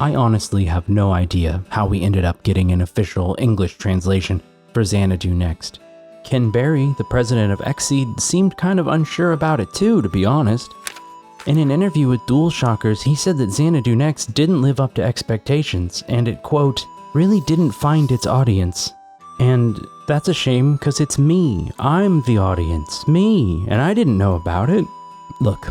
I honestly have no idea how we ended up getting an official English translation for Xanadu Next. Ken Berry, the president of Xseed, seemed kind of unsure about it too, to be honest. In an interview with DualShockers, he said that Xanadu Next didn't live up to expectations, and it, quote, really didn't find its audience. And that's a shame, because it's me. I'm the audience. Me. And I didn't know about it. Look,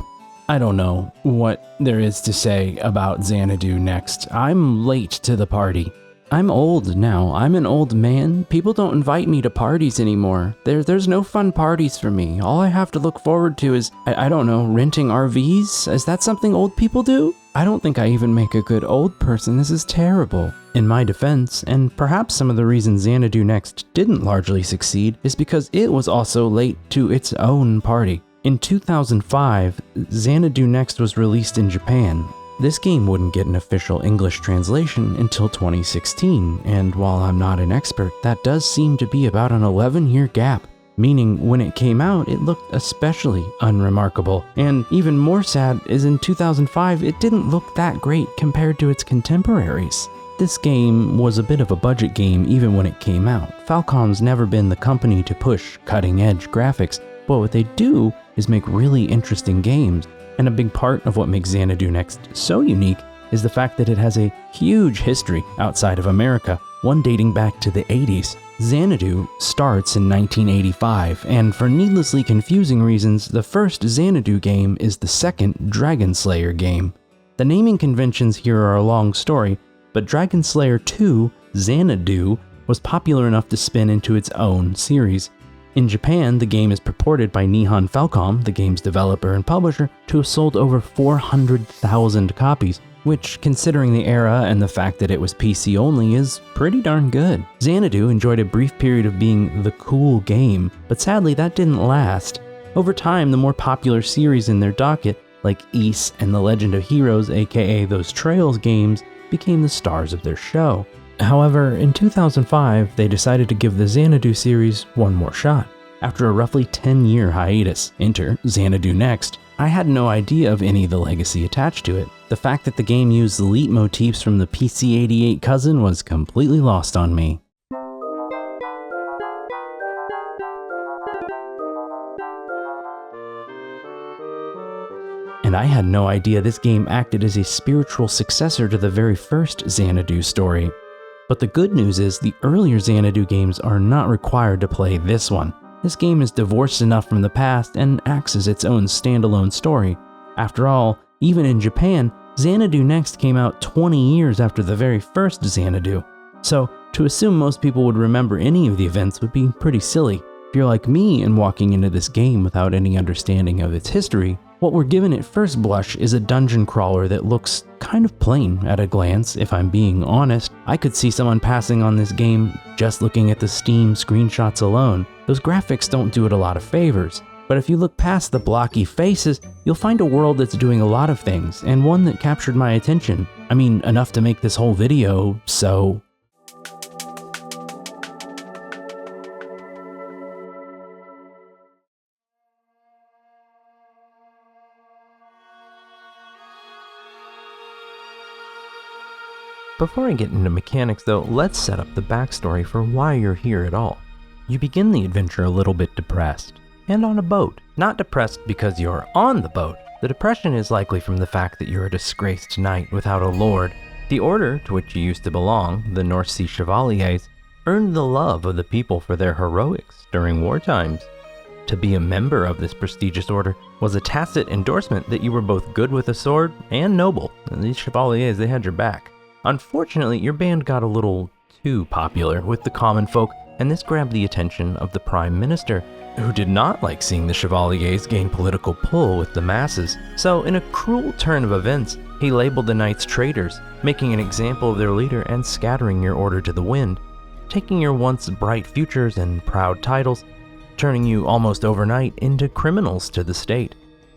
I don't know what there is to say about Xanadu Next. I'm late to the party. I'm old now. I'm an old man. People don't invite me to parties anymore. There's no fun parties for me. All I have to look forward to is, I don't know, renting RVs? Is that something old people do? I don't think I even make a good old person. This is terrible. In my defense, and perhaps some of the reasons Xanadu Next didn't largely succeed, is because it was also late to its own party. In 2005, Xanadu Next was released in Japan. This game wouldn't get an official English translation until 2016, and while I'm not an expert, that does seem to be about an 11-year gap, meaning when it came out, it looked especially unremarkable. And even more sad is in 2005, it didn't look that great compared to its contemporaries. This game was a bit of a budget game even when it came out. Falcom's never been the company to push cutting-edge graphics, but what they do is make really interesting games. And a big part of what makes Xanadu Next so unique is the fact that it has a huge history outside of America, one dating back to the 80s. Xanadu starts in 1985, and for needlessly confusing reasons, the first Xanadu game is the second Dragon Slayer game. The naming conventions here are a long story, but Dragon Slayer 2, Xanadu, was popular enough to spin into its own series. In Japan, the game is purported by Nihon Falcom, the game's developer and publisher, to have sold over 400,000 copies, which, considering the era and the fact that it was PC only, is pretty darn good. Xanadu enjoyed a brief period of being the cool game, but sadly that didn't last. Over time, the more popular series in their docket, like Ys and The Legend of Heroes, aka those Trails games, became the stars of their show. However, in 2005, they decided to give the Xanadu series one more shot. After a roughly 10-year hiatus, enter Xanadu Next. I had no idea of any of the legacy attached to it. The fact that the game used the leitmotifs from the PC-88 cousin was completely lost on me. And I had no idea this game acted as a spiritual successor to the very first Xanadu story. But the good news is the earlier Xanadu games are not required to play this one. This game is divorced enough from the past and acts as its own standalone story. After all, even in Japan, Xanadu Next came out 20 years after the very first Xanadu. So to assume most people would remember any of the events would be pretty silly. If you're like me and walking into this game without any understanding of its history, what we're given at first blush is a dungeon crawler that looks kind of plain at a glance, if I'm being honest. I could see someone passing on this game just looking at the Steam screenshots alone. Those graphics don't do it a lot of favors. But if you look past the blocky faces, you'll find a world that's doing a lot of things, and one that captured my attention. I mean, enough to make this whole video, so... Before I get into mechanics though, let's set up the backstory for why you're here at all. You begin the adventure a little bit depressed, and on a boat. Not depressed because you're on the boat. The depression is likely from the fact that you're a disgraced knight without a lord. The order to which you used to belong, the North Sea Chevaliers, earned the love of the people for their heroics during war times. To be a member of this prestigious order was a tacit endorsement that you were both good with a sword and noble, and these Chevaliers, they had your back. Unfortunately, your band got a little too popular with the common folk, and this grabbed the attention of the Prime Minister, who did not like seeing the Chevaliers gain political pull with the masses. So, in a cruel turn of events, he labeled the knights traitors, making an example of their leader and scattering your order to the wind, taking your once bright futures and proud titles, turning you almost overnight into criminals to the state.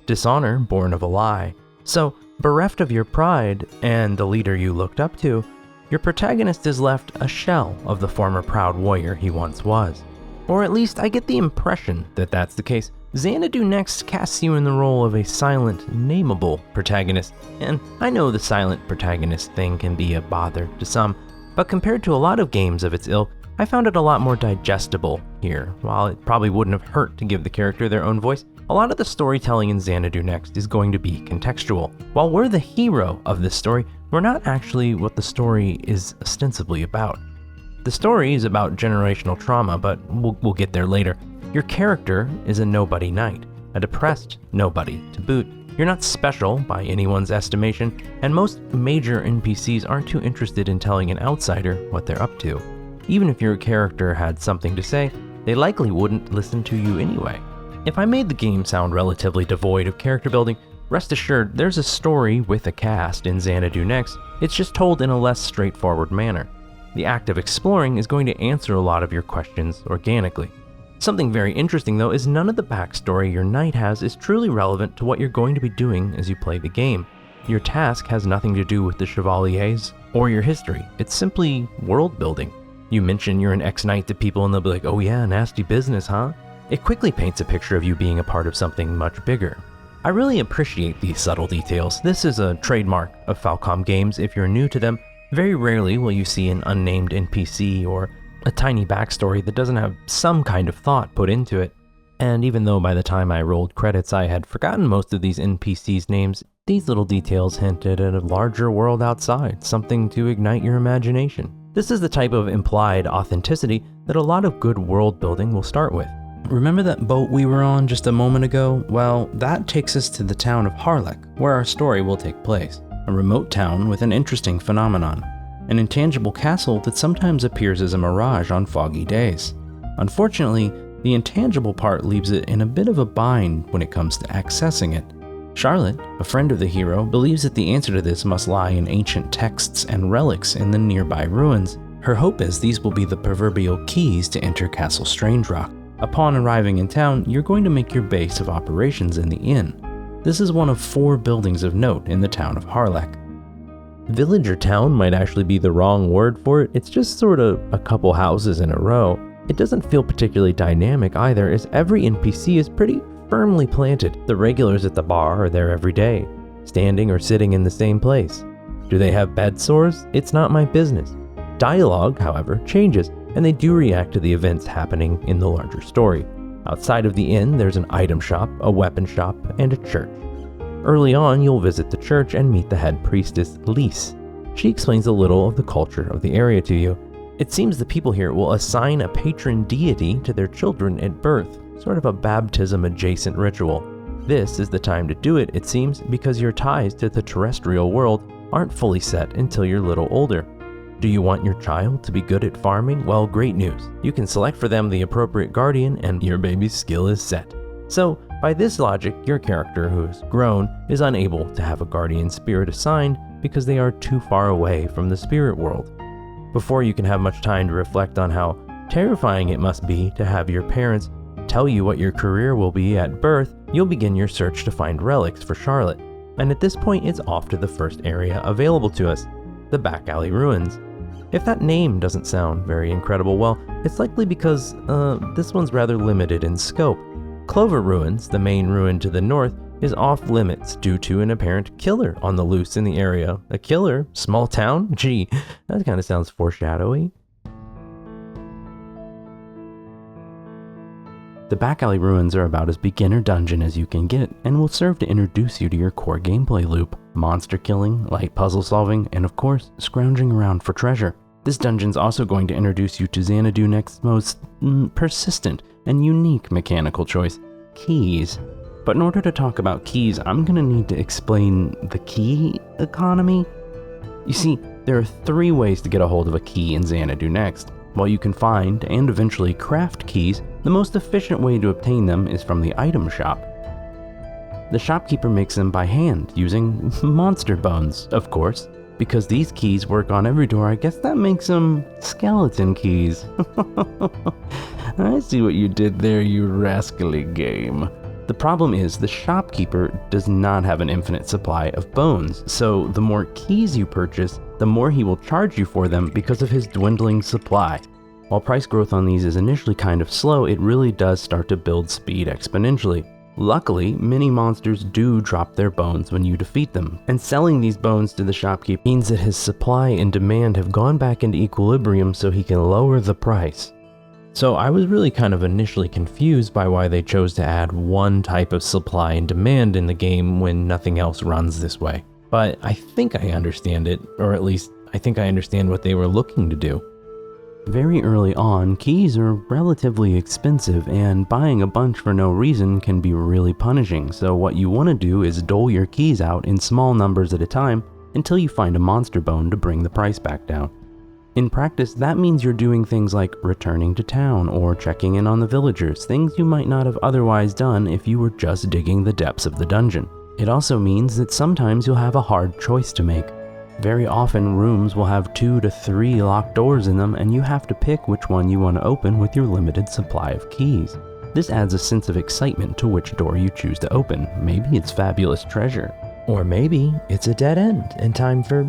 Dishonor born of a lie. So, bereft of your pride and the leader you looked up to, your protagonist is left a shell of the former proud warrior he once was. Or at least I get the impression that that's the case, Xanadu Next casts you in the role of a silent, nameable protagonist, and I know the silent protagonist thing can be a bother to some, but compared to a lot of games of its ilk, I found it a lot more digestible here. While it probably wouldn't have hurt to give the character their own voice, a lot of the storytelling in Xanadu Next is going to be contextual. While we're the hero of this story, we're not actually what the story is ostensibly about. The story is about generational trauma, but we'll get there later. Your character is a nobody knight, a depressed nobody to boot. You're not special by anyone's estimation, and most major NPCs aren't too interested in telling an outsider what they're up to. Even if your character had something to say, they likely wouldn't listen to you anyway. If I made the game sound relatively devoid of character building, rest assured there's a story with a cast in Xanadu Next. It's just told in a less straightforward manner. The act of exploring is going to answer a lot of your questions organically. Something very interesting though is none of the backstory your knight has is truly relevant to what you're going to be doing as you play the game. Your task has nothing to do with the chevaliers or your history. It's simply world building. You mention you're an ex-knight to people and they'll be like, oh yeah, nasty business, huh? It quickly paints a picture of you being a part of something much bigger. I really appreciate these subtle details. This is a trademark of Falcom games. If you're new to them, very rarely will you see an unnamed NPC or a tiny backstory that doesn't have some kind of thought put into it. And even though by the time I rolled credits I had forgotten most of these NPCs' names, these little details hinted at a larger world outside, something to ignite your imagination. This is the type of implied authenticity that a lot of good world building will start with. Remember that boat we were on just a moment ago? Well, that takes us to the town of Harlech, where our story will take place. A remote town with an interesting phenomenon. An intangible castle that sometimes appears as a mirage on foggy days. Unfortunately, the intangible part leaves it in a bit of a bind when it comes to accessing it. Charlotte, a friend of the hero, believes that the answer to this must lie in ancient texts and relics in the nearby ruins. Her hope is these will be the proverbial keys to enter Castle Strangerock. Upon arriving in town, you're going to make your base of operations in the inn. This is one of 4 buildings of note in the town of Harlech. Village or town might actually be the wrong word for it. It's just sort of a couple houses in a row. It doesn't feel particularly dynamic either, as every NPC is pretty firmly planted. The regulars at the bar are there every day, standing or sitting in the same place. Do they have bed sores? It's not my business. Dialogue, however, changes, and they do react to the events happening in the larger story. Outside of the inn, there's an item shop, a weapon shop, and a church. Early on, you'll visit the church and meet the head priestess, Lise. She explains a little of the culture of the area to you. It seems the people here will assign a patron deity to their children at birth, sort of a baptism-adjacent ritual. This is the time to do it seems, because your ties to the terrestrial world aren't fully set until you're a little older. Do you want your child to be good at farming? Well, great news. You can select for them the appropriate guardian and your baby's skill is set. So, by this logic, your character, who is grown, is unable to have a guardian spirit assigned because they are too far away from the spirit world. Before you can have much time to reflect on how terrifying it must be to have your parents tell you what your career will be at birth, you'll begin your search to find relics for Charlotte. And at this point, it's off to the first area available to us, the Back Alley Ruins. If that name doesn't sound very incredible, well, it's likely because this one's rather limited in scope. Clover Ruins, the main ruin to the north, is off limits due to an apparent killer on the loose in the area. A killer? Small town? Gee, that kind of sounds foreshadowy. The Back Alley Ruins are about as beginner dungeon as you can get, and will serve to introduce you to your core gameplay loop. Monster killing, light puzzle solving, and of course, scrounging around for treasure. This dungeon's also going to introduce you to Xanadu Next's most persistent and unique mechanical choice, keys. But in order to talk about keys, I'm gonna need to explain the key economy. You see, there are 3 ways to get a hold of a key in Xanadu Next. While you can find and eventually craft keys, the most efficient way to obtain them is from the item shop. The shopkeeper makes them by hand, using monster bones, of course. Because these keys work on every door, I guess that makes them skeleton keys. I see what you did there, you rascally game. The problem is the shopkeeper does not have an infinite supply of bones, so the more keys you purchase, the more he will charge you for them because of his dwindling supply. While price growth on these is initially kind of slow, it really does start to build speed exponentially. Luckily, many monsters do drop their bones when you defeat them, and selling these bones to the shopkeeper means that his supply and demand have gone back into equilibrium so he can lower the price. So I was really kind of initially confused by why they chose to add one type of supply and demand in the game when nothing else runs this way. But I think I understand it, or at least I think I understand what they were looking to do. Very early on, keys are relatively expensive, and buying a bunch for no reason can be really punishing, so what you want to do is dole your keys out in small numbers at a time until you find a monster bone to bring the price back down. In practice, that means you're doing things like returning to town or checking in on the villagers, things you might not have otherwise done if you were just digging the depths of the dungeon. It also means that sometimes you'll have a hard choice to make. Very often, rooms will have 2 to 3 locked doors in them, and you have to pick which one you want to open with your limited supply of keys. This adds a sense of excitement to which door you choose to open. Maybe it's fabulous treasure. Or maybe it's a dead end and time for,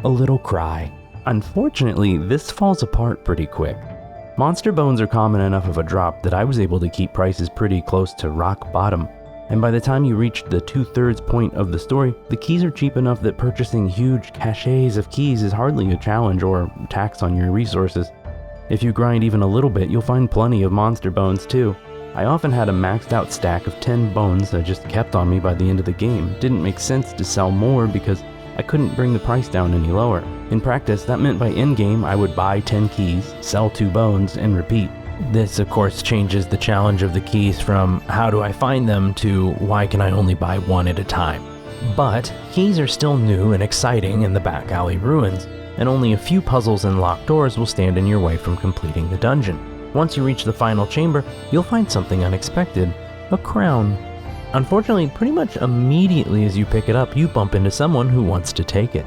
a little cry. Unfortunately, this falls apart pretty quick. Monster bones are common enough of a drop that I was able to keep prices pretty close to rock bottom. And by the time you reach the 2/3 point of the story, the keys are cheap enough that purchasing huge caches of keys is hardly a challenge or tax on your resources. If you grind even a little bit, you'll find plenty of monster bones too. I often had a maxed out stack of 10 bones I just kept on me by the end of the game. It didn't make sense to sell more because I couldn't bring the price down any lower. In practice, that meant by endgame I would buy 10 keys, sell 2 bones, and repeat. This, of course, changes the challenge of the keys from how do I find them to why can I only buy one at a time. But keys are still new and exciting in the back alley ruins, and only a few puzzles and locked doors will stand in your way from completing the dungeon. Once you reach the final chamber, you'll find something unexpected, a crown. Unfortunately, pretty much immediately as you pick it up, you bump into someone who wants to take it.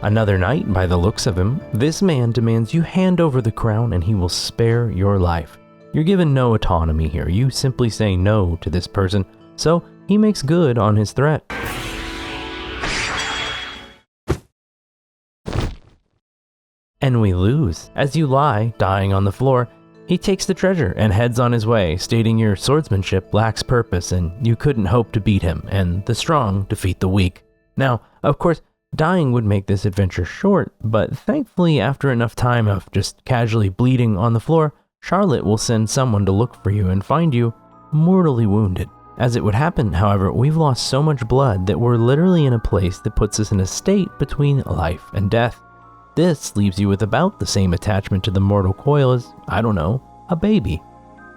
Another knight, by the looks of him, this man demands you hand over the crown and he will spare your life. You're given no autonomy here, you simply say no to this person, so he makes good on his threat. And we lose. As you lie, dying on the floor, he takes the treasure and heads on his way, stating your swordsmanship lacks purpose and you couldn't hope to beat him, and the strong defeat the weak. Now, of course, dying would make this adventure short, but thankfully after enough time of just casually bleeding on the floor, Charlotte will send someone to look for you and find you mortally wounded. As it would happen, however, we've lost so much blood that we're literally in a place that puts us in a state between life and death. This leaves you with about the same attachment to the mortal coil as, a baby.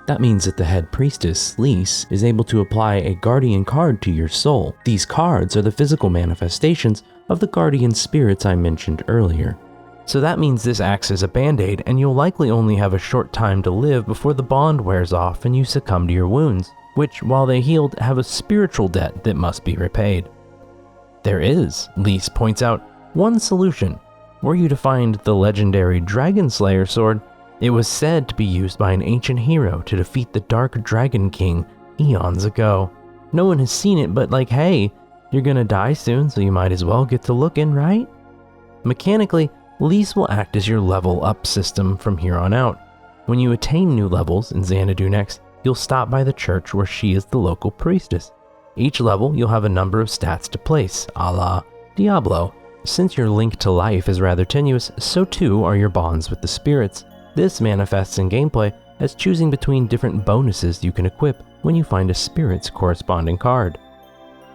That means that the head priestess, Lise, is able to apply a guardian card to your soul. These cards are the physical manifestations of the guardian spirits I mentioned earlier. So that means this acts as a band-aid, and you'll likely only have a short time to live before the bond wears off and you succumb to your wounds, which, while they healed, have a spiritual debt that must be repaid. There is, Lise points out, one solution. Were you to find the legendary Dragon Slayer sword, it was said to be used by an ancient hero to defeat the Dark Dragon King eons ago. No one has seen it, but hey, you're gonna die soon, so you might as well get to looking, right? Mechanically, Lise will act as your level up system from here on out. When you attain new levels in Xanadu Next, you'll stop by the church where she is the local priestess. Each level, you'll have a number of stats to place, a la Diablo. Since your link to life is rather tenuous, so too are your bonds with the spirits. This manifests in gameplay as choosing between different bonuses you can equip when you find a spirit's corresponding card.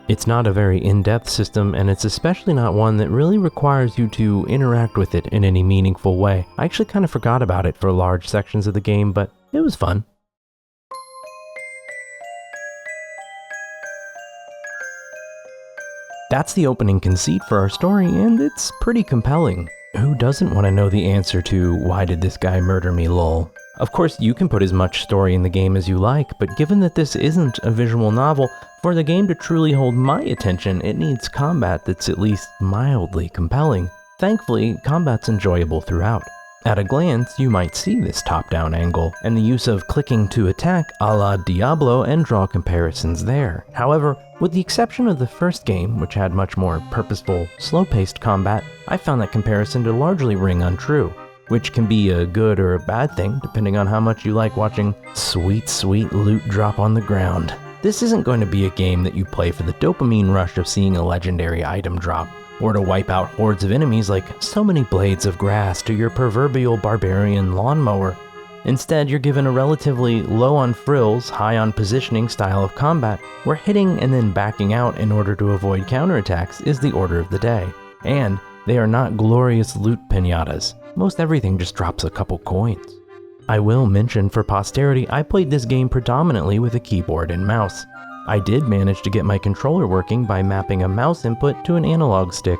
It's not a very in-depth system, and it's especially not one that really requires you to interact with it in any meaningful way. I actually kind of forgot about it for large sections of the game, but it was fun. That's the opening conceit for our story, and it's pretty compelling. Who doesn't want to know the answer to why did this guy murder me lol? Of course, you can put as much story in the game as you like, but given that this isn't a visual novel, for the game to truly hold my attention, it needs combat that's at least mildly compelling. Thankfully, combat's enjoyable throughout. At a glance, you might see this top-down angle, and the use of clicking to attack a la Diablo and draw comparisons there. However, with the exception of the first game, which had much more purposeful, slow-paced combat, I found that comparison to largely ring untrue. which can be a good or a bad thing depending on how much you like watching sweet, sweet loot drop on the ground. This isn't going to be a game that you play for the dopamine rush of seeing a legendary item drop, or to wipe out hordes of enemies like so many blades of grass to your proverbial barbarian lawnmower. Instead, you're given a relatively low on frills, high on positioning style of combat, where hitting and then backing out in order to avoid counterattacks is the order of the day. And they are not glorious loot pinatas. Most everything just drops a couple coins. I will mention for posterity, I played this game predominantly with a keyboard and mouse. I did manage to get my controller working by mapping a mouse input to an analog stick.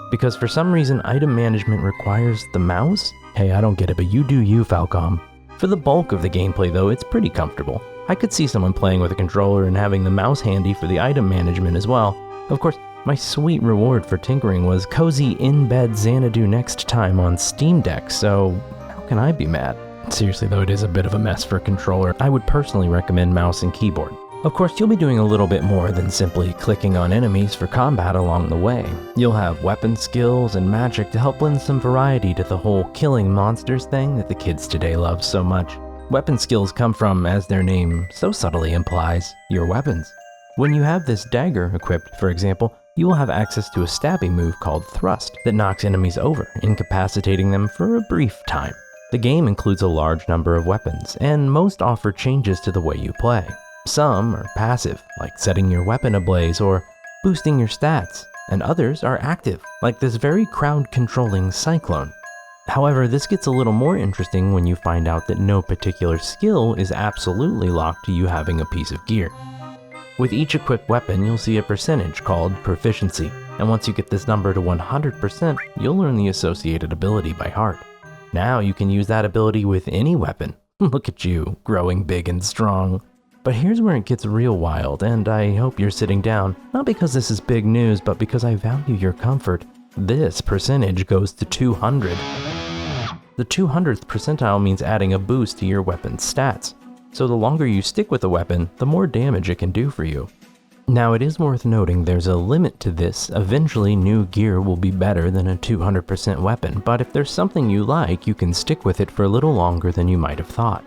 Because for some reason item management requires the mouse? Hey, I don't get it, but you do you, Falcom. For the bulk of the gameplay though, it's pretty comfortable. I could see someone playing with a controller and having the mouse handy for the item management as well. Of course, my sweet reward for tinkering was cozy in-bed Xanadu Next time on Steam Deck, so how can I be mad? Seriously though, it is a bit of a mess for a controller. I would personally recommend mouse and keyboard. Of course, you'll be doing a little bit more than simply clicking on enemies for combat along the way. You'll have weapon skills and magic to help lend some variety to the whole killing monsters thing that the kids today love so much. Weapon skills come from, as their name so subtly implies, your weapons. When you have this dagger equipped, for example, you will have access to a stabbing move called Thrust that knocks enemies over, incapacitating them for a brief time. The game includes a large number of weapons, and most offer changes to the way you play. Some are passive, like setting your weapon ablaze or boosting your stats, and others are active, like this very crowd-controlling Cyclone. However, this gets a little more interesting when you find out that no particular skill is absolutely locked to you having a piece of gear. With each equipped weapon, you'll see a percentage called proficiency, and once you get this number to 100%, you'll learn the associated ability by heart. Now you can use that ability with any weapon. Look at you, growing big and strong. But here's where it gets real wild, and I hope you're sitting down, not because this is big news, but because I value your comfort. This percentage goes to 200. The 200th percentile means adding a boost to your weapon's stats, so the longer you stick with a weapon, the more damage it can do for you. Now it is worth noting there's a limit to this. Eventually new gear will be better than a 200% weapon, but if there's something you like, you can stick with it for a little longer than you might have thought.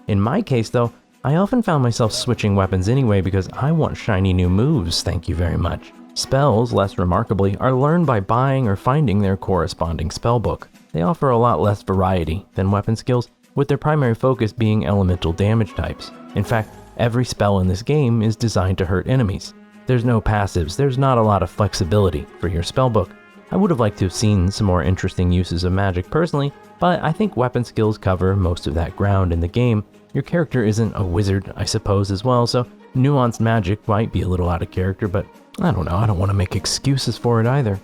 In my case though, I often found myself switching weapons anyway because I want shiny new moves, thank you very much. Spells, less remarkably, are learned by buying or finding their corresponding spellbook. They offer a lot less variety than weapon skills, with their primary focus being elemental damage types. In fact, every spell in this game is designed to hurt enemies. There's no passives, there's not a lot of flexibility for your spellbook. I would have liked to have seen some more interesting uses of magic personally, but I think weapon skills cover most of that ground in the game. Your character isn't a wizard, I suppose, as well, so nuanced magic might be a little out of character, but I don't know, I don't want to make excuses for it either.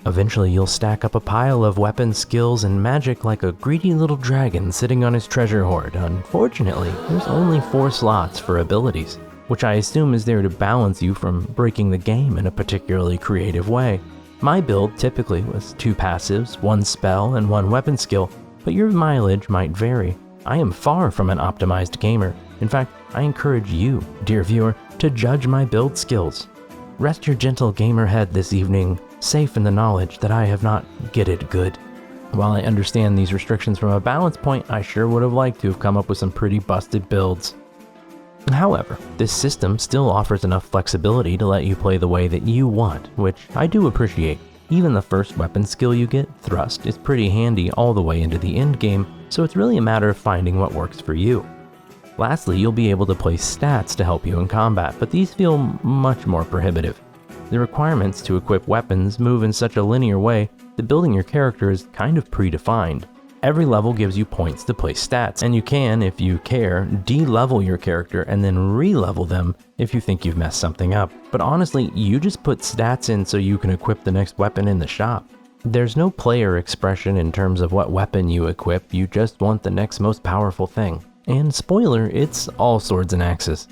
Eventually you'll stack up a pile of weapons, skills, and magic like a greedy little dragon sitting on his treasure hoard. Unfortunately, there's only 4 slots for abilities, which I assume is there to balance you from breaking the game in a particularly creative way. My build typically was 2 passives, 1 spell, and 1 weapon skill, but your mileage might vary. I am far from an optimized gamer. In fact, I encourage you, dear viewer, to judge my build skills. Rest your gentle gamer head this evening, safe in the knowledge that I have not getted good. While I understand these restrictions from a balance point, I sure would have liked to have come up with some pretty busted builds. However, this system still offers enough flexibility to let you play the way that you want, which I do appreciate. Even the first weapon skill you get, Thrust, is pretty handy all the way into the end game, so it's really a matter of finding what works for you. Lastly, you'll be able to place stats to help you in combat, but these feel much more prohibitive. The requirements to equip weapons move in such a linear way that building your character is kind of predefined. Every level gives you points to place stats, and you can, if you care, de-level your character and then re-level them if you think you've messed something up. But honestly, you just put stats in so you can equip the next weapon in the shop. There's no player expression in terms of what weapon you equip, you just want the next most powerful thing. And spoiler, it's all swords and axes.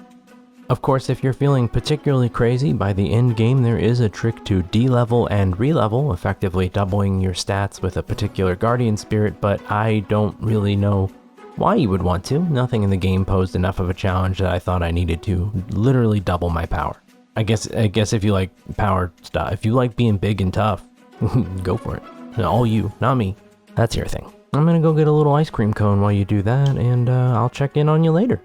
Of course, if you're feeling particularly crazy, by the end game there is a trick to de-level and re-level, effectively doubling your stats with a particular guardian spirit, but I don't really know why you would want to. Nothing in the game posed enough of a challenge that I thought I needed to literally double my power. I guess if you like power stuff, if you like being big and tough, go for it. All you, not me. That's your thing. I'm gonna go get a little ice cream cone while you do that, and I'll check in on you later.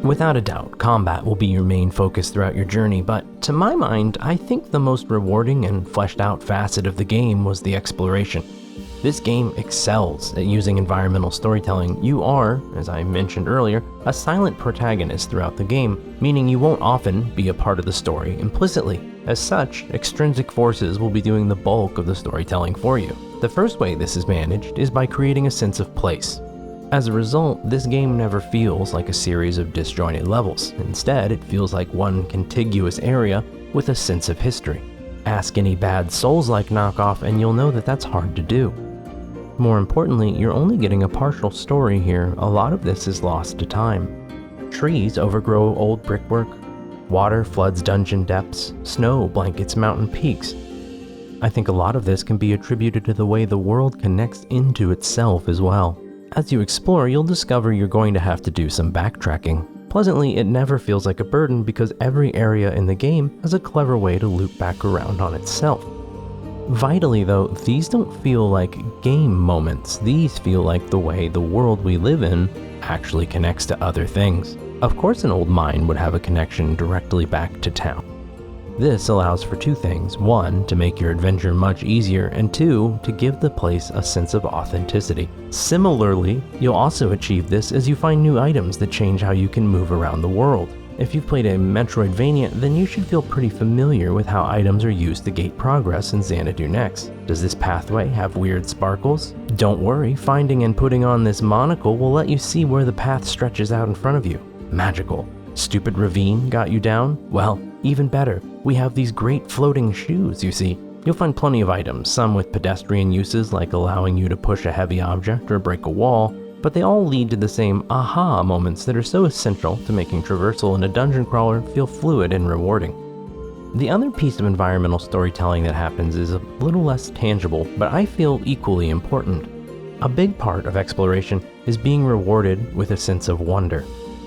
Without a doubt, combat will be your main focus throughout your journey, but to my mind, I think the most rewarding and fleshed out facet of the game was the exploration. This game excels at using environmental storytelling. You are, as I mentioned earlier, a silent protagonist throughout the game, meaning you won't often be a part of the story implicitly. As such, extrinsic forces will be doing the bulk of the storytelling for you. The first way this is managed is by creating a sense of place. As a result, this game never feels like a series of disjointed levels. Instead, it feels like one contiguous area with a sense of history. Ask any bad Souls-like knockoff and you'll know that that's hard to do. More importantly, you're only getting a partial story here. A lot of this is lost to time. Trees overgrow old brickwork, water floods dungeon depths, snow blankets mountain peaks. I think a lot of this can be attributed to the way the world connects into itself as well. As you explore, you'll discover you're going to have to do some backtracking. Pleasantly, it never feels like a burden because every area in the game has a clever way to loop back around on itself. Vitally though, these don't feel like game moments. These feel like the way the world we live in actually connects to other things. Of course, an old mine would have a connection directly back to town. This allows for two things. One, to make your adventure much easier, and two, to give the place a sense of authenticity. Similarly, you'll also achieve this as you find new items that change how you can move around the world. If you've played a Metroidvania, then you should feel pretty familiar with how items are used to gate progress in Xanadu Next. Does this pathway have weird sparkles? Don't worry, finding and putting on this monocle will let you see where the path stretches out in front of you. Magical. Stupid ravine got you down? Well, even better, we have these great floating shoes, you see. You'll find plenty of items, some with pedestrian uses like allowing you to push a heavy object or break a wall, but they all lead to the same aha moments that are so essential to making traversal in a dungeon crawler feel fluid and rewarding. The other piece of environmental storytelling that happens is a little less tangible, but I feel equally important. A big part of exploration is being rewarded with a sense of wonder.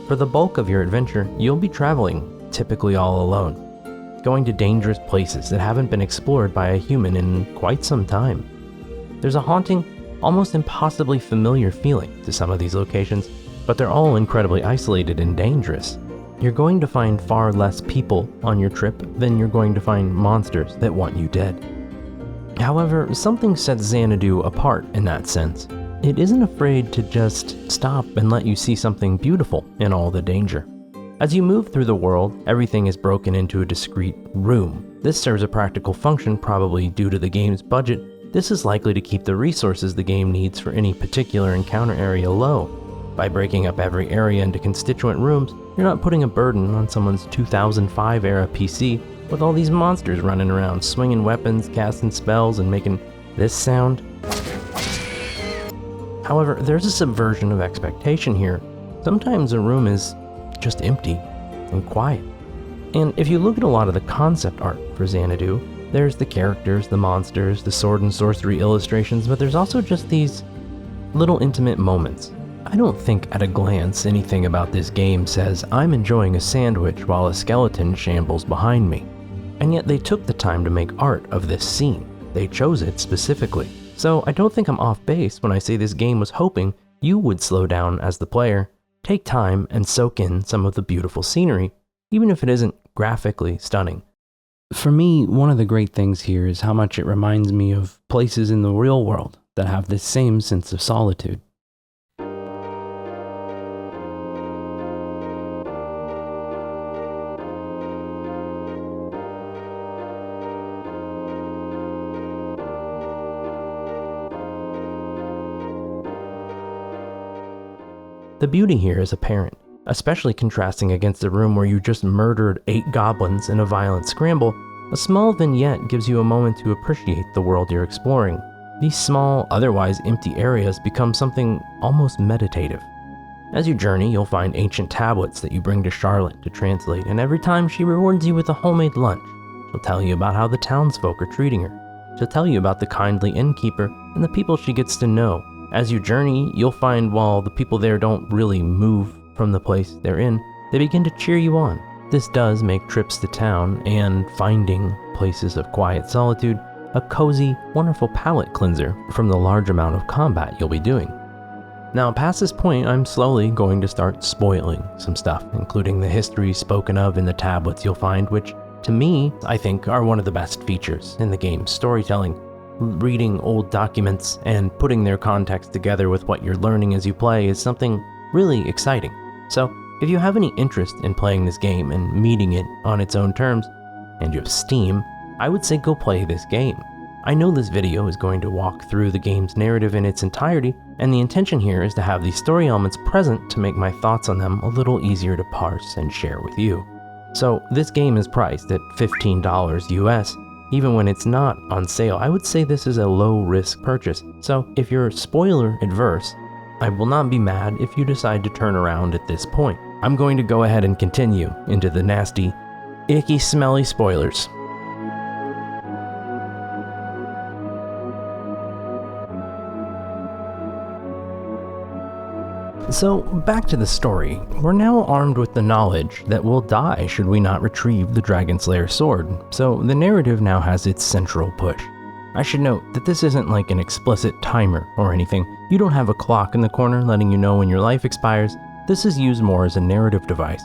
For the bulk of your adventure, you'll be traveling, typically all alone, going to dangerous places that haven't been explored by a human in quite some time. There's a haunting, almost impossibly familiar feeling to some of these locations, but they're all incredibly isolated and dangerous. You're going to find far less people on your trip than you're going to find monsters that want you dead. However, something sets Xanadu apart in that sense. It isn't afraid to just stop and let you see something beautiful in all the danger. As you move through the world, everything is broken into a discrete room. This serves a practical function, probably due to the game's budget. This is likely to keep the resources the game needs for any particular encounter area low. By breaking up every area into constituent rooms, you're not putting a burden on someone's 2005 era PC with all these monsters running around, swinging weapons, casting spells, and making this sound. However, there's a subversion of expectation here. Sometimes a room is just empty and quiet. And if you look at a lot of the concept art for Xanadu, there's the characters, the monsters, the sword and sorcery illustrations, but there's also just these little intimate moments. I don't think at a glance anything about this game says I'm enjoying a sandwich while a skeleton shambles behind me. And yet they took the time to make art of this scene. They chose it specifically. So I don't think I'm off base when I say this game was hoping you would slow down as the player, take time and soak in some of the beautiful scenery, even if it isn't graphically stunning. For me, one of the great things here is how much it reminds me of places in the real world that have this same sense of solitude. The beauty here is apparent, especially contrasting against a room where you just murdered 8 goblins in a violent scramble. A small vignette gives you a moment to appreciate the world you're exploring. These small, otherwise empty areas become something almost meditative. As you journey, you'll find ancient tablets that you bring to Charlotte to translate, and every time she rewards you with a homemade lunch, she'll tell you about how the townsfolk are treating her. She'll tell you about the kindly innkeeper and the people she gets to know. As you journey, you'll find while the people there don't really move from the place they're in, they begin to cheer you on. This does make trips to town and finding places of quiet solitude a cozy, wonderful palate cleanser from the large amount of combat you'll be doing. Now, past this point, I'm slowly going to start spoiling some stuff, including the history spoken of in the tablets you'll find, which, to me, I think are one of the best features in the game's storytelling. Reading old documents and putting their context together with what you're learning as you play is something really exciting. So, if you have any interest in playing this game and meeting it on its own terms, and you have Steam, I would say go play this game. I know this video is going to walk through the game's narrative in its entirety, and the intention here is to have these story elements present to make my thoughts on them a little easier to parse and share with you. So this game is priced at $15 US. Even when it's not on sale, I would say this is a low-risk purchase. So if you're spoiler adverse, I will not be mad if you decide to turn around at this point. I'm going to go ahead and continue into the nasty, icky, smelly spoilers. So, back to the story. We're now armed with the knowledge that we'll die should we not retrieve the Dragon Slayer sword, so the narrative now has its central push. I should note that this isn't like an explicit timer or anything. You don't have a clock in the corner letting you know when your life expires. This is used more as a narrative device.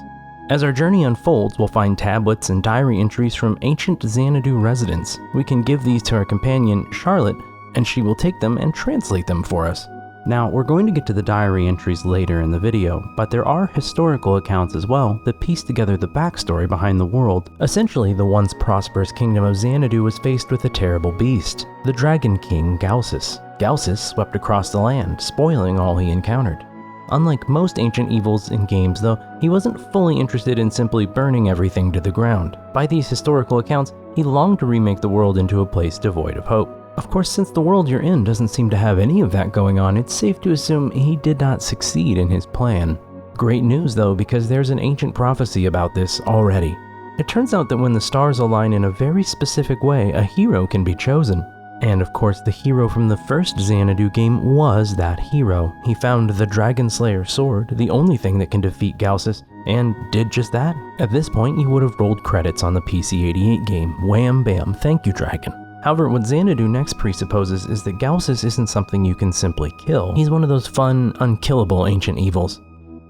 As our journey unfolds, we'll find tablets and diary entries from ancient Xanadu residents. We can give these to our companion, Charlotte, and she will take them and translate them for us. Now, we're going to get to the diary entries later in the video, but there are historical accounts as well that piece together the backstory behind the world. Essentially, the once prosperous kingdom of Xanadu was faced with a terrible beast, the Dragon King Gausis. Gausis swept across the land, spoiling all he encountered. Unlike most ancient evils in games though, he wasn't fully interested in simply burning everything to the ground. By these historical accounts, he longed to remake the world into a place devoid of hope. Of course, since the world you're in doesn't seem to have any of that going on, it's safe to assume he did not succeed in his plan. Great news though, because there's an ancient prophecy about this already. It turns out that when the stars align in a very specific way, a hero can be chosen. And of course, the hero from the first Xanadu game was that hero. He found the Dragon Slayer sword, the only thing that can defeat Gausis, and did just that. At this point, you would have rolled credits on the PC-88 game. Wham bam, thank you, Dragon. However, what Xanadu Next presupposes is that Gausis isn't something you can simply kill. He's one of those fun, unkillable ancient evils.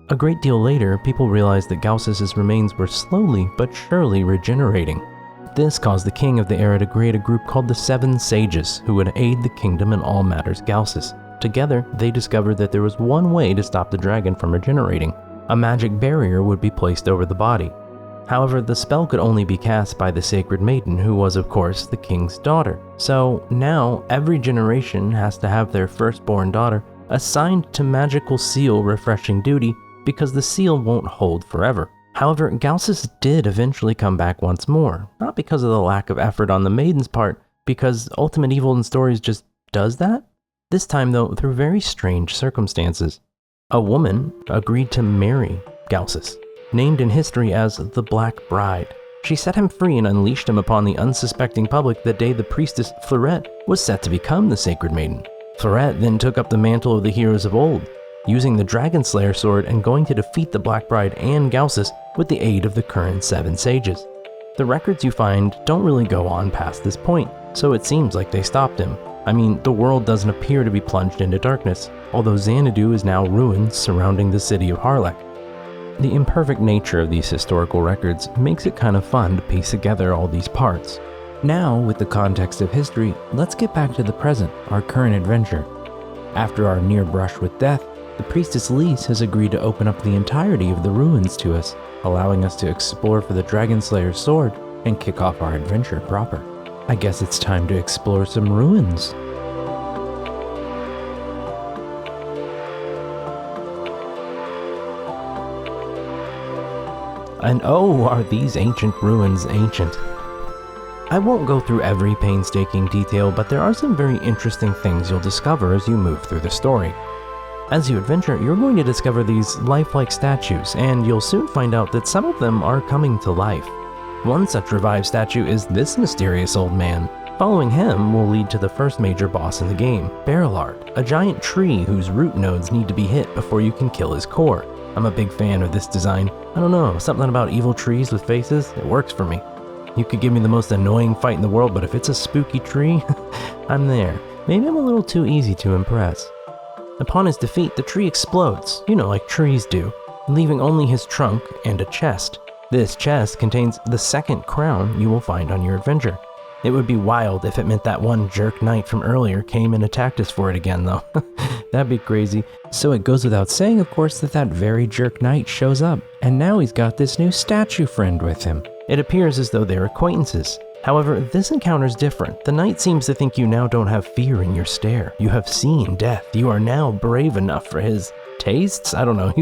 A great deal later, people realized that Gausis' remains were slowly but surely regenerating. This caused the king of the era to create a group called the Seven Sages, who would aid the kingdom in all matters Gausis. Together, they discovered that there was one way to stop the dragon from regenerating. A magic barrier would be placed over the body. However, the spell could only be cast by the Sacred Maiden, who was of course the king's daughter. So now, every generation has to have their firstborn daughter assigned to magical seal refreshing duty because the seal won't hold forever. However, Gausis did eventually come back once more, not because of the lack of effort on the maiden's part, because Ultimate Evil in Stories just does that. This time though, through very strange circumstances. A woman agreed to marry Gausis, named in history as the Black Bride. She set him free and unleashed him upon the unsuspecting public the day the priestess Fleurette was set to become the Sacred Maiden. Fleurette then took up the mantle of the heroes of old, using the Dragon Slayer sword and going to defeat the Black Bride and Gausis with the aid of the current Seven Sages. The records you find don't really go on past this point, so it seems like they stopped him. I mean, the world doesn't appear to be plunged into darkness, although Xanadu is now ruins surrounding the city of Harlech. The imperfect nature of these historical records makes it kind of fun to piece together all these parts. Now, with the context of history, let's get back to the present, our current adventure. After our near brush with death, the priestess Lise has agreed to open up the entirety of the ruins to us, allowing us to explore for the Dragon Slayer's sword and kick off our adventure proper. I guess it's time to explore some ruins. And oh, are these ancient ruins ancient. I won't go through every painstaking detail, but there are some very interesting things you'll discover as you move through the story. As you adventure, you're going to discover these lifelike statues, and you'll soon find out that some of them are coming to life. One such revived statue is this mysterious old man. Following him will lead to the first major boss in the game, Berillard, a giant tree whose root nodes need to be hit before you can kill his core. I'm a big fan of this design. I don't know, something about evil trees with faces, it works for me. You could give me the most annoying fight in the world, but if it's a spooky tree, I'm there. Maybe I'm a little too easy to impress. Upon his defeat, the tree explodes, like trees do, leaving only his trunk and a chest. This chest contains the second crown you will find on your adventure. It would be wild if it meant that one jerk knight from earlier came and attacked us for it again, though. That'd be crazy. So it goes without saying, of course, that very jerk knight shows up, and now he's got this new statue friend with him. It appears as though they're acquaintances. However, this encounter's different. The knight seems to think you now don't have fear in your stare. You have seen death. You are now brave enough for his tastes? I don't know,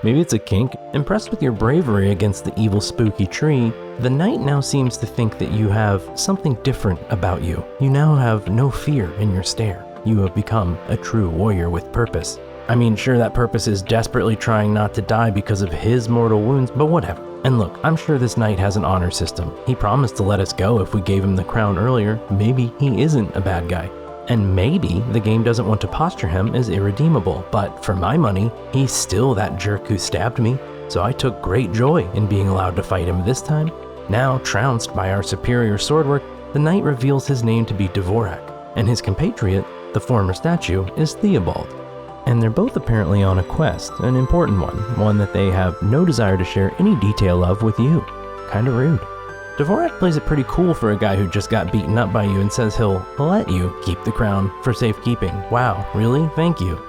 maybe it's a kink. Impressed with your bravery against the evil spooky tree, the knight now seems to think that you have something different about you. You now have no fear in your stare. You have become a true warrior with purpose. I mean, sure, that purpose is desperately trying not to die because of his mortal wounds, but whatever. And look, I'm sure this knight has an honor system. He promised to let us go if we gave him the crown earlier. Maybe he isn't a bad guy. And maybe the game doesn't want to posture him as irredeemable, but for my money, he's still that jerk who stabbed me, so I took great joy in being allowed to fight him this time. Now, trounced by our superior swordwork, the knight reveals his name to be Dvorak, and his compatriot, the former statue, is Theobald. And they're both apparently on a quest, an important one that they have no desire to share any detail of with you. Kinda rude. Dvorak plays it pretty cool for a guy who just got beaten up by you and says he'll let you keep the crown for safekeeping. Wow, really? Thank you.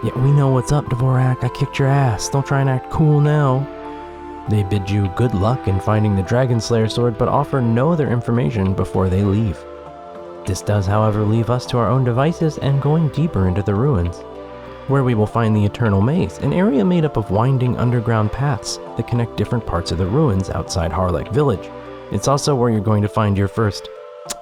Yeah, we know what's up, Dvorak. I kicked your ass. Don't try and act cool now. They bid you good luck in finding the Dragon Slayer sword, but offer no other information before they leave. This does, however, leave us to our own devices and going deeper into the ruins, where we will find the Eternal Maze, an area made up of winding underground paths that connect different parts of the ruins outside Harlech Village. It's also where you're going to find your first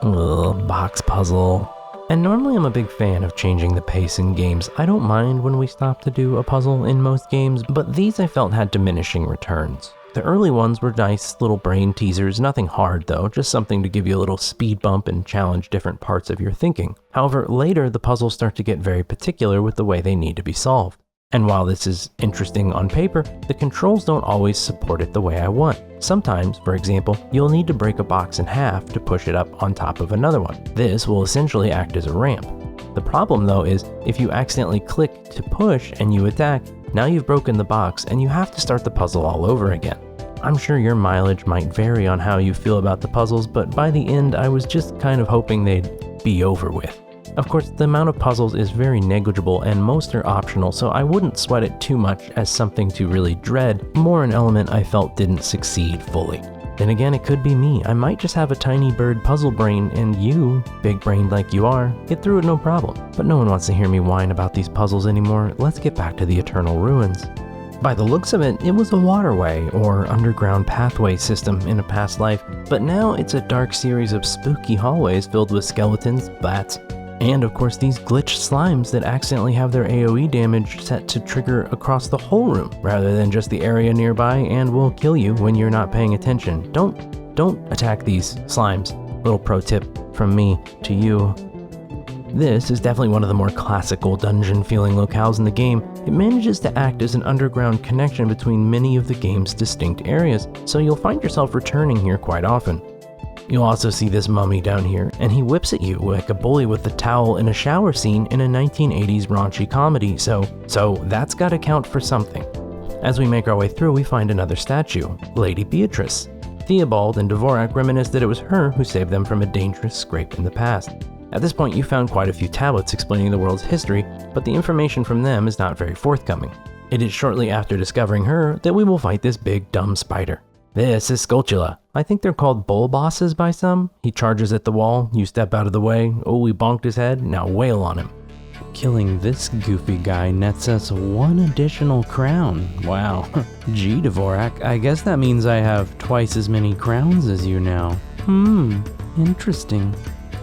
box puzzle. And normally I'm a big fan of changing the pace in games. I don't mind when we stop to do a puzzle in most games, but these I felt had diminishing returns. The early ones were nice little brain teasers, nothing hard though, just something to give you a little speed bump and challenge different parts of your thinking. However, later the puzzles start to get very particular with the way they need to be solved. And while this is interesting on paper, the controls don't always support it the way I want. Sometimes, for example, you'll need to break a box in half to push it up on top of another one. This will essentially act as a ramp. The problem though is, if you accidentally click to push and you attack, now you've broken the box and you have to start the puzzle all over again. I'm sure your mileage might vary on how you feel about the puzzles, but by the end I was just kind of hoping they'd be over with. Of course, the amount of puzzles is very negligible and most are optional, so I wouldn't sweat it too much as something to really dread, more an element I felt didn't succeed fully. Then again, it could be me. I might just have a tiny bird puzzle brain and you, big-brained like you are, get through it no problem. But no one wants to hear me whine about these puzzles anymore. Let's get back to the Eternal Ruins. By the looks of it, it was a waterway or underground pathway system in a past life, but now it's a dark series of spooky hallways filled with skeletons, bats, and of course these glitched slimes that accidentally have their AoE damage set to trigger across the whole room rather than just the area nearby and will kill you when you're not paying attention. Don't attack these slimes. Little pro tip from me to you. This is definitely one of the more classical dungeon feeling locales in the game. It manages to act as an underground connection between many of the game's distinct areas, so you'll find yourself returning here quite often. You'll also see this mummy down here, and he whips at you like a bully with a towel in a shower scene in a 1980s raunchy comedy, so that's gotta count for something. As we make our way through, we find another statue, Lady Beatrice. Theobald and Dvorak reminisce that it was her who saved them from a dangerous scrape in the past. At this point, you found quite a few tablets explaining the world's history, but the information from them is not very forthcoming. It is shortly after discovering her that we will fight this big dumb spider. This is Skulltula. I think they're called bull bosses by some. He charges at the wall, you step out of the way, we bonked his head, now wail on him. Killing this goofy guy nets us one additional crown. Wow. Gee, Dvorak, I guess that means I have twice as many crowns as you now. Interesting.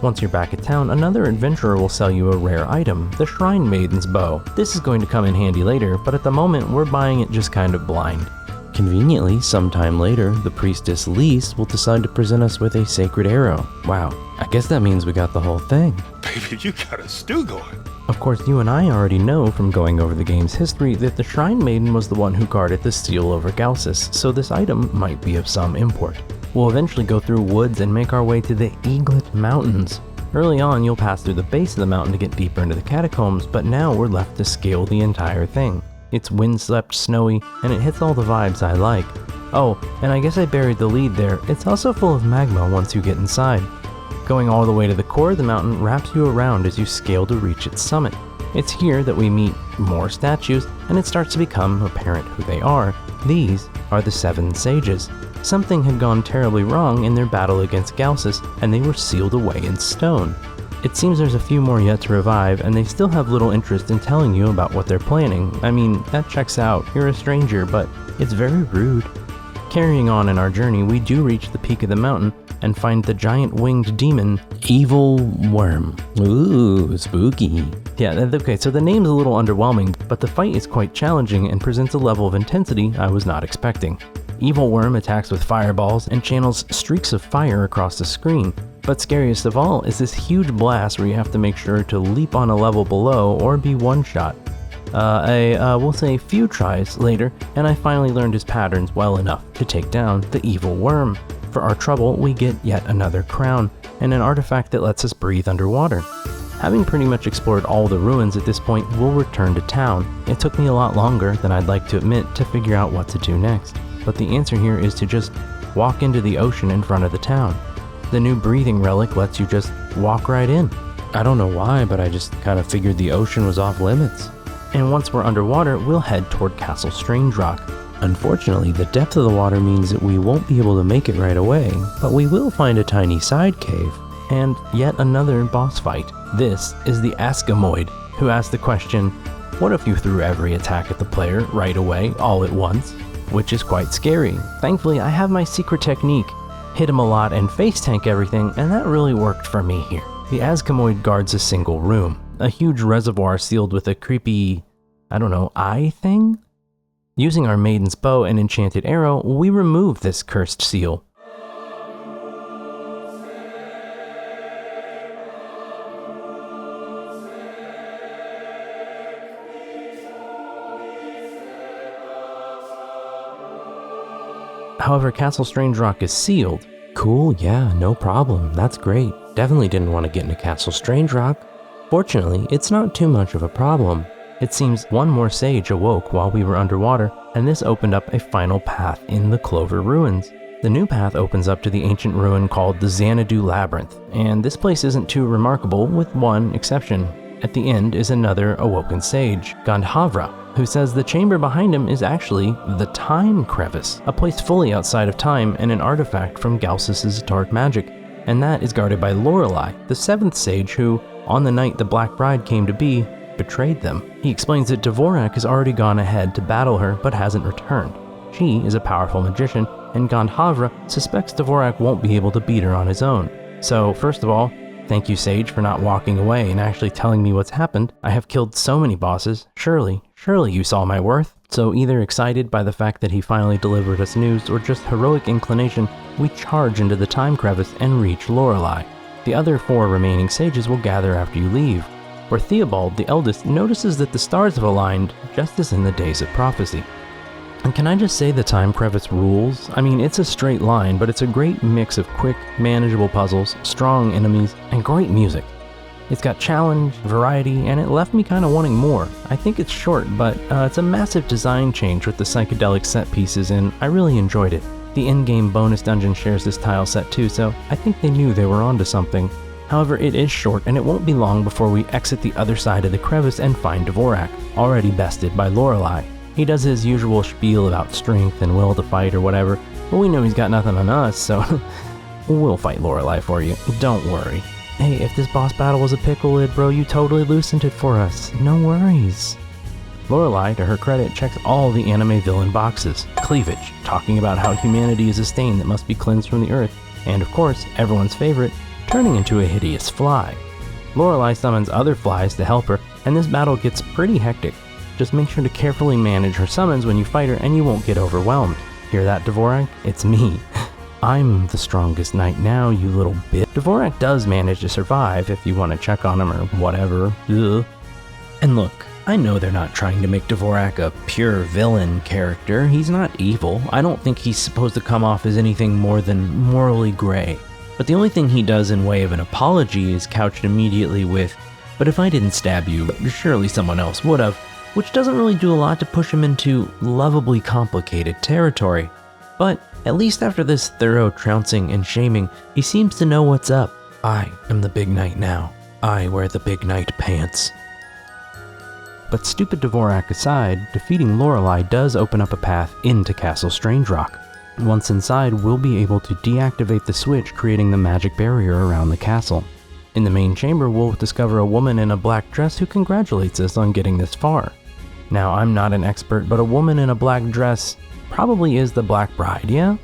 Once you're back at town, another adventurer will sell you a rare item, the Shrine Maiden's Bow. This is going to come in handy later, but at the moment we're buying it just kind of blind. Conveniently, sometime later, the priestess Lise will decide to present us with a sacred arrow. Wow, I guess that means we got the whole thing. Baby, you got a stew going. Of course, you and I already know from going over the game's history that the Shrine Maiden was the one who guarded the seal over Galsus, so this item might be of some import. We'll eventually go through woods and make our way to the Eaglet Mountains. Early on, you'll pass through the base of the mountain to get deeper into the catacombs, but now we're left to scale the entire thing. It's windswept, snowy, and it hits all the vibes I like. Oh, and I guess I buried the lead there, it's also full of magma once you get inside. Going all the way to the core of the mountain wraps you around as you scale to reach its summit. It's here that we meet more statues, and it starts to become apparent who they are. These are the 7 sages. Something had gone terribly wrong in their battle against Galsus, and they were sealed away in stone. It seems there's a few more yet to revive, and they still have little interest in telling you about what they're planning. I mean, that checks out, you're a stranger, but it's very rude. Carrying on in our journey, we do reach the peak of the mountain and find the giant winged demon, Evil Worm. Ooh, spooky. Yeah, okay, so the name's a little underwhelming, but the fight is quite challenging and presents a level of intensity I was not expecting. Evil Worm attacks with fireballs and channels streaks of fire across the screen. But scariest of all is this huge blast where you have to make sure to leap on a level below or be one-shot. We'll say a few tries later, and I finally learned his patterns well enough to take down the Evil Worm. For our trouble, we get yet another crown, and an artifact that lets us breathe underwater. Having pretty much explored all the ruins at this point, we'll return to town. It took me a lot longer than I'd like to admit to figure out what to do next, but the answer here is to just walk into the ocean in front of the town. The new breathing relic lets you just walk right in. I don't know why, but I just kind of figured the ocean was off limits. And once we're underwater, we'll head toward Castle Strangerock. Unfortunately, the depth of the water means that we won't be able to make it right away, but we will find a tiny side cave, and yet another boss fight. This is the Askamoid, who asks the question, what if you threw every attack at the player right away, all at once? Which is quite scary. Thankfully, I have my secret technique. Hit him a lot and face tank everything, and that really worked for me here. The Askamoid guards a single room, a huge reservoir sealed with a creepy, eye thing? Using our Maiden's Bow and Enchanted Arrow, we remove this cursed seal. However, Castle Strangerock is sealed. Cool, yeah, no problem, that's great. Definitely didn't want to get into Castle Strangerock. Fortunately, it's not too much of a problem. It seems one more sage awoke while we were underwater, and this opened up a final path in the Clover Ruins. The new path opens up to the ancient ruin called the Xanadu Labyrinth, and this place isn't too remarkable with one exception. At the end is another awoken sage, Gandhavra, who says the chamber behind him is actually the Time Crevice, a place fully outside of time and an artifact from Galsus's dark magic, and that is guarded by Lorelei, the 7th sage who, on the night the Black Bride came to be, betrayed them. He explains that Dvorak has already gone ahead to battle her but hasn't returned. She is a powerful magician, and Gandhavra suspects Dvorak won't be able to beat her on his own. So first of all, thank you Sage for not walking away and actually telling me what's happened. I have killed so many bosses, surely you saw my worth. So either excited by the fact that he finally delivered us news or just heroic inclination, we charge into the Time Crevice and reach Lorelei. The other 4 remaining sages will gather after you leave, where Theobald, the eldest, notices that the stars have aligned just as in the days of prophecy. And can I just say the Time Crevice rules? I mean, it's a straight line, but it's a great mix of quick, manageable puzzles, strong enemies, and great music. It's got challenge, variety, and it left me kind of wanting more. I think it's short, but it's a massive design change with the psychedelic set pieces, and I really enjoyed it. The in-game bonus dungeon shares this tile set too, so I think they knew they were onto something. However, it is short, and it won't be long before we exit the other side of the crevice and find Dvorak, already bested by Lorelei. He does his usual spiel about strength and will to fight or whatever, but we know he's got nothing on us, so we'll fight Lorelei for you, don't worry. Hey, if this boss battle was a pickle lid, bro, you totally loosened it for us, no worries. Lorelei, to her credit, checks all the anime villain boxes. Cleavage, talking about how humanity is a stain that must be cleansed from the earth, and of course, everyone's favorite, turning into a hideous fly. Lorelei summons other flies to help her, and this battle gets pretty hectic. Just make sure to carefully manage her summons when you fight her and you won't get overwhelmed. Hear that, Dvorak? It's me. I'm the strongest knight now, you little bitch. Dvorak does manage to survive if you want to check on him or whatever. Ugh. And look, I know they're not trying to make Dvorak a pure villain character. He's not evil. I don't think he's supposed to come off as anything more than morally gray. But the only thing he does in way of an apology is couched immediately with, "But if I didn't stab you, surely someone else would have," which doesn't really do a lot to push him into lovably complicated territory. But at least after this thorough trouncing and shaming, he seems to know what's up. I am the big knight now. I wear the big knight pants. But stupid Dvorak aside, defeating Lorelei does open up a path into Castle Strangerock. Once inside, we'll be able to deactivate the switch, creating the magic barrier around the castle. In the main chamber, we'll discover a woman in a black dress who congratulates us on getting this far. Now, I'm not an expert, but a woman in a black dress probably is the Black Bride, yeah?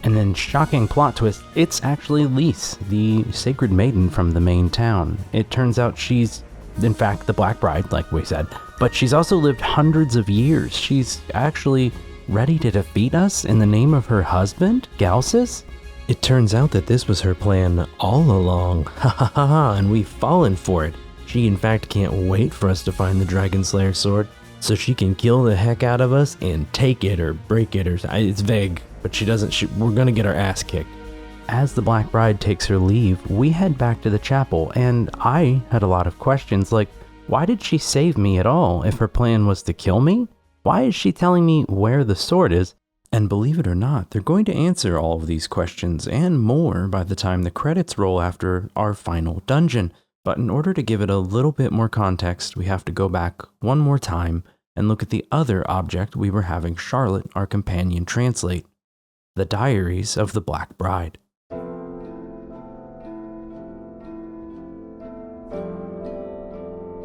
And then, shocking plot twist, it's actually Lys, the sacred maiden from the main town. It turns out she's, in fact, the Black Bride, like we said, but she's also lived hundreds of years. She's actually ready to defeat us in the name of her husband, Galsus? It turns out that this was her plan all along, ha ha ha ha, and we've fallen for it. She in fact can't wait for us to find the Dragon Slayer sword, so she can kill the heck out of us and take it or break it, or it's vague, but we're gonna get our ass kicked. As the Black Bride takes her leave, we head back to the chapel, and I had a lot of questions like, why did she save me at all if her plan was to kill me? Why is she telling me where the sword is? And believe it or not, they're going to answer all of these questions and more by the time the credits roll after our final dungeon. But in order to give it a little bit more context, we have to go back one more time and look at the other object we were having Charlotte, our companion, translate. The Diaries of the Black Bride.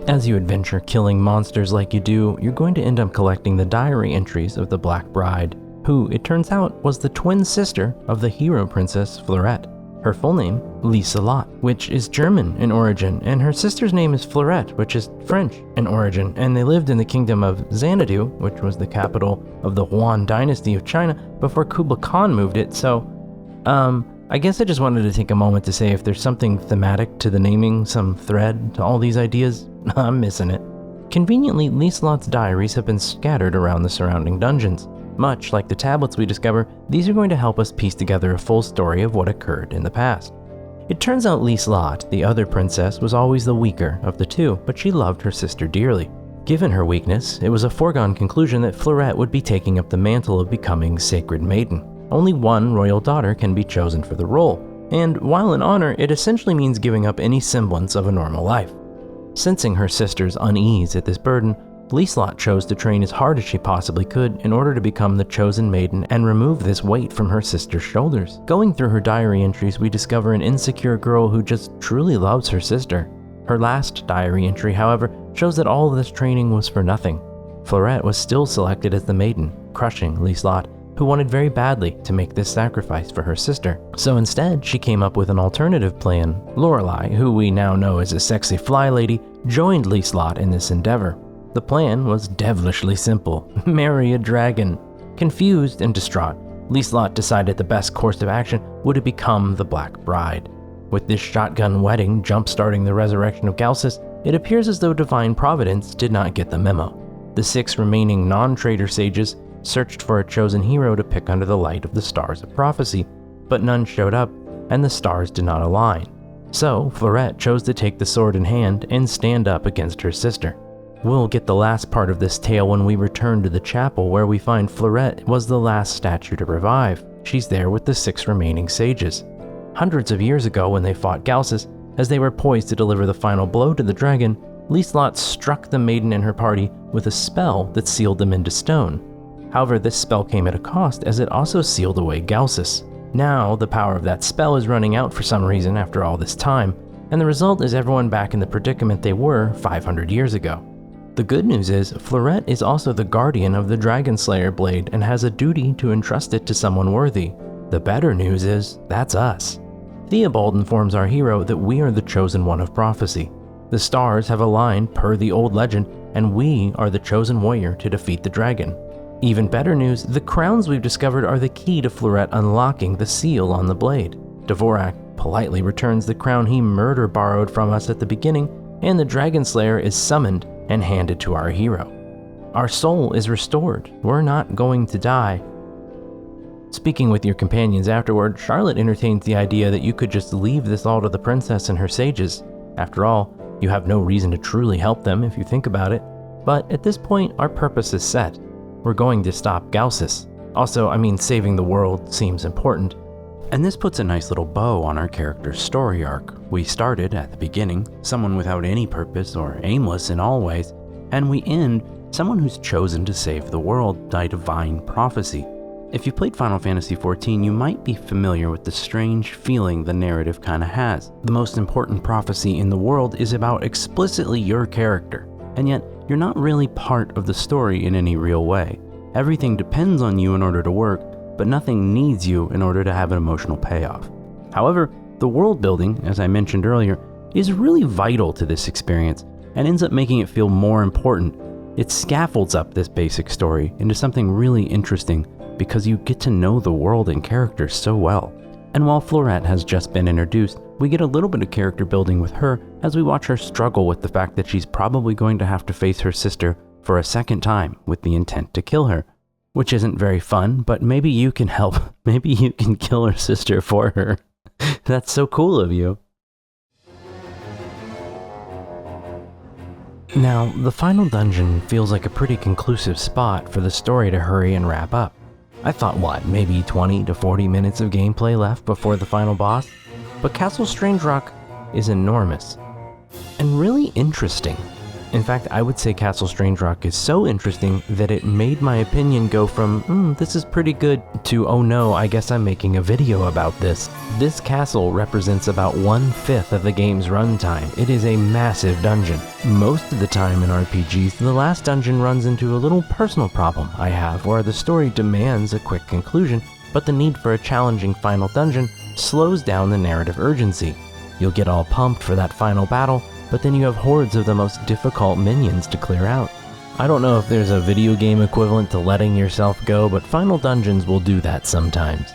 As you adventure killing monsters like you do, you're going to end up collecting the diary entries of the Black Bride, who, it turns out, was the twin sister of the hero princess Fleurette. Her full name, Lieselotte, which is German in origin, and her sister's name is Fleurette, which is French in origin, and they lived in the kingdom of Xanadu, which was the capital of the Yuan dynasty of China, before Kublai Khan moved it, so, I guess I just wanted to take a moment to say if there's something thematic to the naming, some thread to all these ideas, I'm missing it. Conveniently, Lieselotte's diaries have been scattered around the surrounding dungeons. Much like the tablets we discover, these are going to help us piece together a full story of what occurred in the past. It turns out Lieselotte, the other princess, was always the weaker of the two, but she loved her sister dearly. Given her weakness, it was a foregone conclusion that Fleurette would be taking up the mantle of becoming Sacred Maiden. Only one royal daughter can be chosen for the role, and while an honor, it essentially means giving up any semblance of a normal life. Sensing her sister's unease at this burden, Lieselotte chose to train as hard as she possibly could in order to become the chosen maiden and remove this weight from her sister's shoulders. Going through her diary entries, we discover an insecure girl who just truly loves her sister. Her last diary entry, however, shows that all of this training was for nothing. Fleurette was still selected as the maiden, crushing Lieselotte, who wanted very badly to make this sacrifice for her sister. So instead, she came up with an alternative plan. Lorelei, who we now know as a sexy fly lady, joined Lieselotte in this endeavor. The plan was devilishly simple: marry a dragon. Confused and distraught, Lieselotte decided the best course of action would have become the Black Bride. With this shotgun wedding jump-starting the resurrection of Galsus, it appears as though Divine Providence did not get the memo. The 6 remaining non-traitor sages searched for a chosen hero to pick under the light of the stars of prophecy, but none showed up, and the stars did not align. So, Fleurette chose to take the sword in hand and stand up against her sister. We'll get the last part of this tale when we return to the chapel, where we find Fleurette was the last statue to revive. She's there with the 6 remaining sages. Hundreds of years ago, when they fought Galsus, as they were poised to deliver the final blow to the dragon, Lieselotte struck the maiden and her party with a spell that sealed them into stone. However, this spell came at a cost, as it also sealed away Galsus. Now, the power of that spell is running out for some reason after all this time, and the result is everyone back in the predicament they were 500 years ago. The good news is, Fleurette is also the guardian of the Dragon Slayer blade and has a duty to entrust it to someone worthy. The better news is, that's us. Theobald informs our hero that we are the chosen one of prophecy. The stars have aligned per the old legend, and we are the chosen warrior to defeat the dragon. Even better news, the crowns we've discovered are the key to Florette unlocking the seal on the blade. Dvorak politely returns the crown he murder borrowed from us at the beginning, and the Dragon Slayer is summoned and handed to our hero. Our soul is restored. We're not going to die. Speaking with your companions afterward, Charlotte entertains the idea that you could just leave this all to the princess and her sages. After all, you have no reason to truly help them if you think about it. But at this point, our purpose is set. We're going to stop Gausis. Also, saving the world seems important. And this puts a nice little bow on our character's story arc. We started at the beginning, someone without any purpose or aimless in all ways, and we end someone who's chosen to save the world by divine prophecy. If you played Final Fantasy XIV, you might be familiar with the strange feeling the narrative kinda has. The most important prophecy in the world is about explicitly your character, and yet you're not really part of the story in any real way. Everything depends on you in order to work, but nothing needs you in order to have an emotional payoff. However, the world building, as I mentioned earlier, is really vital to this experience and ends up making it feel more important. It scaffolds up this basic story into something really interesting because you get to know the world and characters so well. And while Florette has just been introduced, we get a little bit of character building with her as we watch her struggle with the fact that she's probably going to have to face her sister for a second time with the intent to kill her. Which isn't very fun, but maybe you can help. Maybe you can kill her sister for her. That's so cool of you. Now, the final dungeon feels like a pretty conclusive spot for the story to hurry and wrap up. I thought, maybe 20 to 40 minutes of gameplay left before the final boss? But Castle Strange Rock is enormous and really interesting. In fact, I would say Castle Strange Rock is so interesting that it made my opinion go from, this is pretty good, to, oh no, I guess I'm making a video about this. This castle represents about 1/5 of the game's runtime. It is a massive dungeon. Most of the time in RPGs, the last dungeon runs into a little personal problem I have where the story demands a quick conclusion, but the need for a challenging final dungeon slows down the narrative urgency. You'll get all pumped for that final battle, but then you have hordes of the most difficult minions to clear out. I don't know if there's a video game equivalent to letting yourself go, but final dungeons will do that sometimes.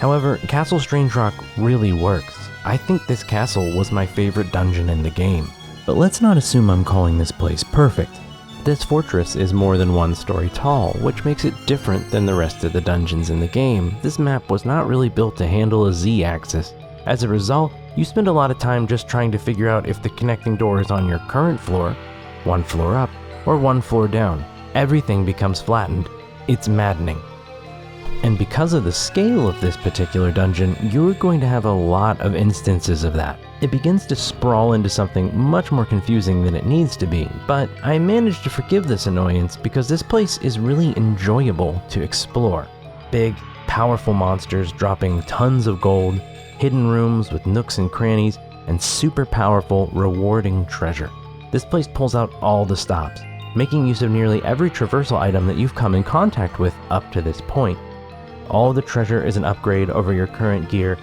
However, Castle Strange Rock really works. I think this castle was my favorite dungeon in the game. But let's not assume I'm calling this place perfect. This fortress is more than one story tall, which makes it different than the rest of the dungeons in the game. This map was not really built to handle a Z-axis. As a result, you spend a lot of time just trying to figure out if the connecting door is on your current floor, one floor up, or one floor down. Everything becomes flattened. It's maddening. And because of the scale of this particular dungeon, you're going to have a lot of instances of that. It begins to sprawl into something much more confusing than it needs to be, but I managed to forgive this annoyance because this place is really enjoyable to explore. Big, powerful monsters dropping tons of gold, hidden rooms with nooks and crannies, and super powerful, rewarding treasure. This place pulls out all the stops, making use of nearly every traversal item that you've come in contact with up to this point. All the treasure is an upgrade over your current gear,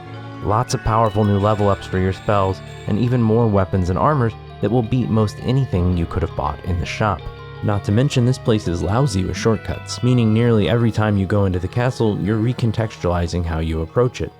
lots of powerful new level ups for your spells, and even more weapons and armors that will beat most anything you could have bought in the shop. Not to mention, this place is lousy with shortcuts, meaning nearly every time you go into the castle, you're recontextualizing how you approach it.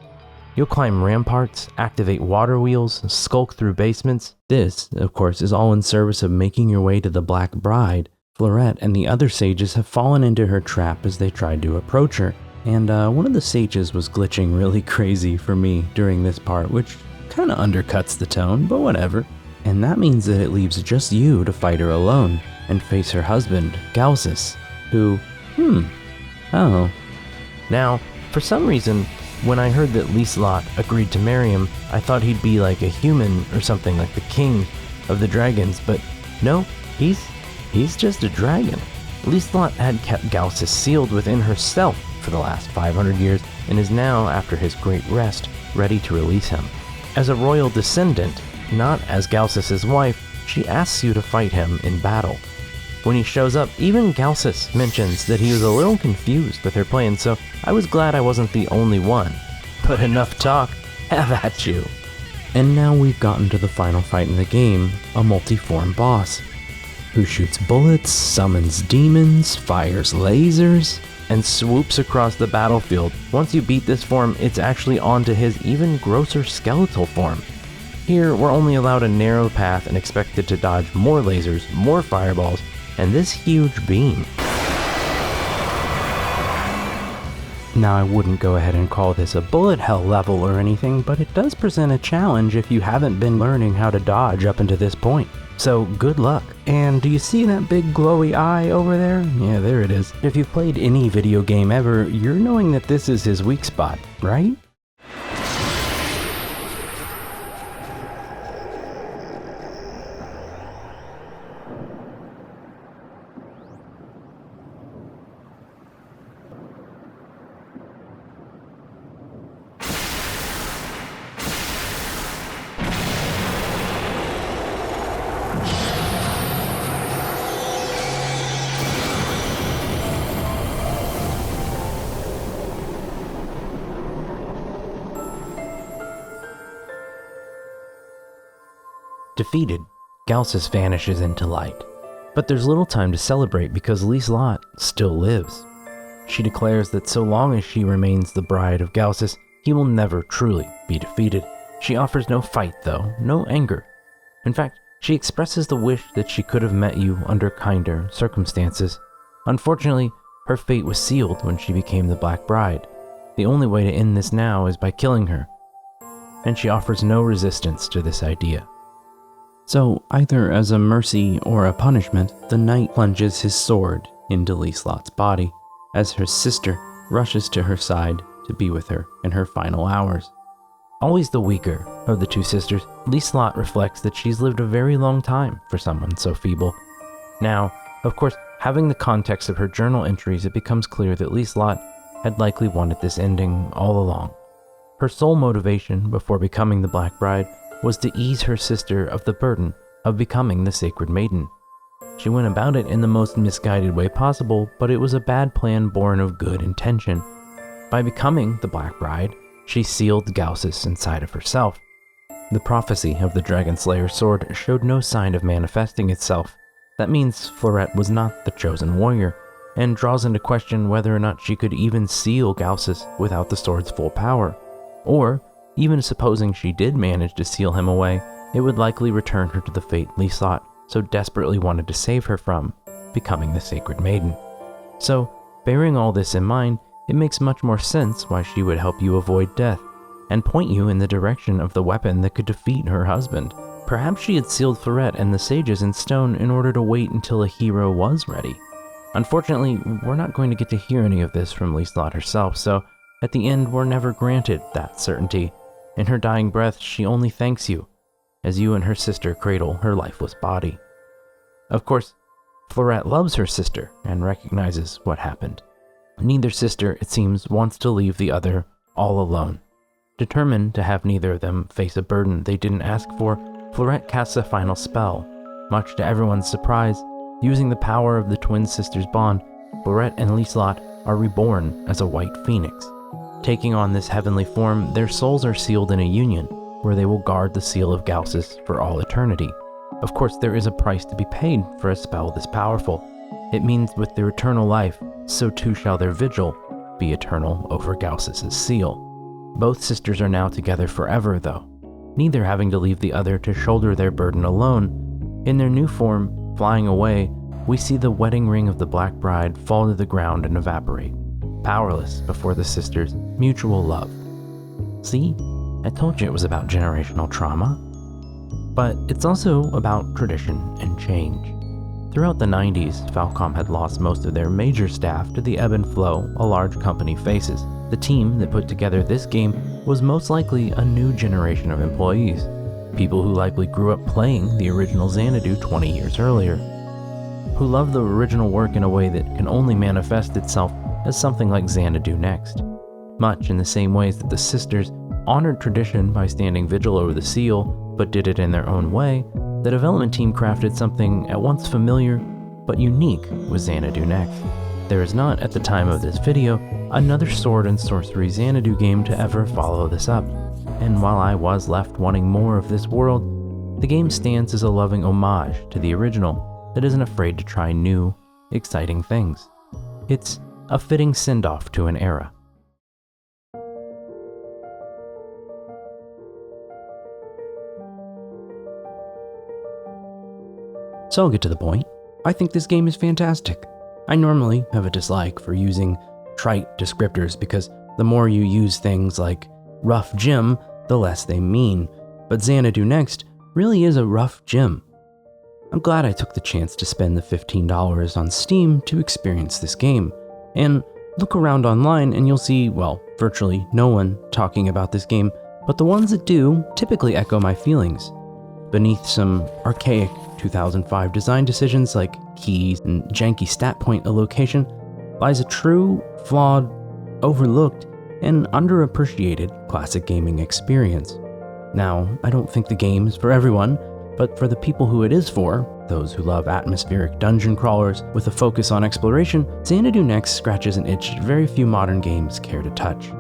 You'll climb ramparts, activate water wheels, skulk through basements. This, of course, is all in service of making your way to the Black Bride. Florette and the other sages have fallen into her trap as they tried to approach her, and one of the sages was glitching really crazy for me during this part, which kinda undercuts the tone, but whatever. And that means that it leaves just you to fight her alone and face her husband, Gausis, who, oh. Now, for some reason, when I heard that Lieslot agreed to marry him, I thought he'd be like a human or something, like the king of the dragons, but no, he's just a dragon. Lieslot had kept Gausis sealed within herself for the last 500 years and is now, after his great rest, ready to release him. As a royal descendant, not as Gausis' wife, she asks you to fight him in battle. When he shows up, even Gausis mentions that he was a little confused with her plan, so I was glad I wasn't the only one. But enough talk, have at you. And now we've gotten to the final fight in the game, a multi-form boss. who shoots bullets, summons demons, fires lasers, and swoops across the battlefield. Once you beat this form, it's actually onto his even grosser skeletal form. Here, we're only allowed a narrow path and expected to dodge more lasers, more fireballs, and this huge beam. Now, I wouldn't go ahead and call this a bullet hell level or anything, but it does present a challenge if you haven't been learning how to dodge up until this point. So, good luck. And do you see that big glowy eye over there? Yeah, there it is. If you've played any video game ever, you're knowing that this is his weak spot, right? Defeated, Galsus vanishes into light. But there's little time to celebrate because Lieslot still lives. She declares that so long as she remains the bride of Galsus, he will never truly be defeated. She offers no fight though, no anger. In fact, she expresses the wish that she could have met you under kinder circumstances. Unfortunately, her fate was sealed when she became the Black Bride. The only way to end this now is by killing her. And she offers no resistance to this idea. So, either as a mercy or a punishment, the knight plunges his sword into Lieslot's body as her sister rushes to her side to be with her in her final hours. Always the weaker of the two sisters, Lieslot reflects that she's lived a very long time for someone so feeble. Now, of course, having the context of her journal entries, it becomes clear that Lieslot had likely wanted this ending all along. Her sole motivation before becoming the Black Bride was to ease her sister of the burden of becoming the Sacred Maiden. She went about it in the most misguided way possible, but it was a bad plan born of good intention. By becoming the Black Bride, she sealed Galsus inside of herself. The prophecy of the Dragon Slayer's sword showed no sign of manifesting itself. That means Florette was not the chosen warrior, and draws into question whether or not she could even seal Galsus without the sword's full power. Or, even supposing she did manage to seal him away, it would likely return her to the fate Lieslot so desperately wanted to save her from, becoming the Sacred Maiden. So, bearing all this in mind, it makes much more sense why she would help you avoid death, and point you in the direction of the weapon that could defeat her husband. Perhaps she had sealed Florette and the sages in stone in order to wait until a hero was ready. Unfortunately, we're not going to get to hear any of this from Lieslot herself, so at the end we're never granted that certainty. In her dying breath, she only thanks you, as you and her sister cradle her lifeless body. Of course, Florette loves her sister and recognizes what happened. Neither sister, it seems, wants to leave the other all alone. Determined to have neither of them face a burden they didn't ask for, Florette casts a final spell. Much to everyone's surprise, using the power of the twin sisters' bond, Florette and Lieslot are reborn as a white phoenix. Taking on this heavenly form, their souls are sealed in a union, where they will guard the seal of Galsus for all eternity. Of course, there is a price to be paid for a spell this powerful. It means with their eternal life, so too shall their vigil be eternal over Galsus' seal. Both sisters are now together forever, though, neither having to leave the other to shoulder their burden alone. In their new form, flying away, we see the wedding ring of the Black Bride fall to the ground and evaporate, powerless before the sisters' mutual love. See? I told you it was about generational trauma. But it's also about tradition and change. Throughout the 90s, Falcom had lost most of their major staff to the ebb and flow a large company faces. The team that put together this game was most likely a new generation of employees, people who likely grew up playing the original Xanadu 20 years earlier, who love the original work in a way that can only manifest itself as something like Xanadu Next. Much in the same ways that the sisters honored tradition by standing vigil over the seal, but did it in their own way, the development team crafted something at once familiar but unique with Xanadu Next. There is not, at the time of this video, another sword and sorcery Xanadu game to ever follow this up, and while I was left wanting more of this world, the game stands as a loving homage to the original, that isn't afraid to try new, exciting things. It's a fitting send-off to an era. So I'll get to the point. I think this game is fantastic. I normally have a dislike for using trite descriptors because the more you use things like rough gym, the less they mean. But Xanadu Next really is a rough gym. I'm glad I took the chance to spend the $15 on Steam to experience this game. And look around online and you'll see, well, virtually no one talking about this game, but the ones that do typically echo my feelings. Beneath some archaic 2005 design decisions like keys and janky stat point allocation lies a true, flawed, overlooked, and underappreciated classic gaming experience. Now, I don't think the game is for everyone, but for the people who it is for, those who love atmospheric dungeon crawlers with a focus on exploration, Xanadu Next scratches an itch very few modern games care to touch.